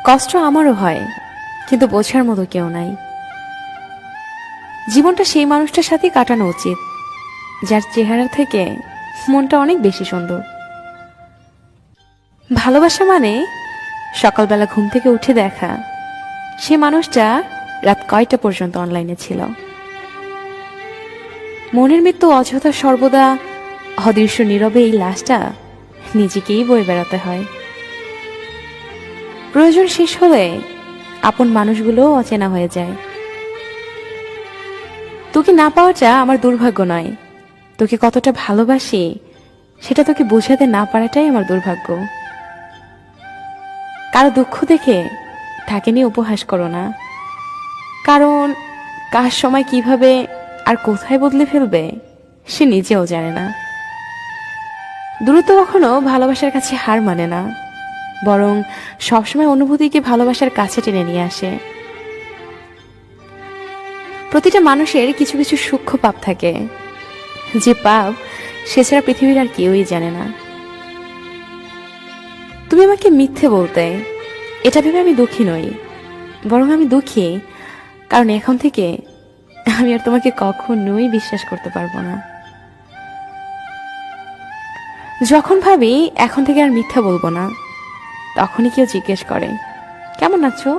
কষ্ট আমারও হয়, কিন্তু বোঝার মতো কেউ নাই। জীবনটা সেই মানুষটার সাথেই কাটানো উচিত যার চেহারা থেকে মনটা অনেক বেশি সুন্দর। ভালোবাসা মানে সকালবেলা ঘুম থেকে উঠে দেখা সে মানুষটা রাত কয়টা পর্যন্ত অনলাইনে ছিল। মনের মৃত্যু অযথা সর্বদা অদৃশ্য নীরবে এই লাশটা নিজেকেই বয়ে বেড়াতে হয়। প্রয়োজন শেষ হলে আপন মানুষগুলো অচেনা হয়ে যায়। তোকে না পাওয়াটা আমার দুর্ভাগ্য নয়, তোকে কতটা ভালোবাসি সেটা তোকে বোঝাতে না পারাটাই আমার দুর্ভাগ্য। কারো দুঃখ দেখে তাকে নিয়ে উপহাস করো না, কারণ কার সময় কিভাবে আর কোথায় বদলে ফেলবে সে নিজেও জানে না। দূরত্ব কখনো ভালোবাসার কাছে হার মানে না, বরং সবসময় অনুভূতিকে ভালোবাসার কাছে টেনে নিয়ে আসে। প্রতিটা মানুষের কিছু কিছু সূক্ষ্ম পাপ থাকে, যে পাপ সে ছাড়া পৃথিবীর আর কেউই জানে না। তুমি আমাকে মিথ্যে বলতে, এটা ভেবে আমি দুঃখী নই, বরং আমি দুঃখী কারণ এখন থেকে আমি আর তোমাকে কখনোই বিশ্বাস করতে পারবো না। যখন ভাবি এখন থেকে আর মিথ্যা বলবো না, তখনই কেউ জিজ্ঞেস করে কেমন আছো।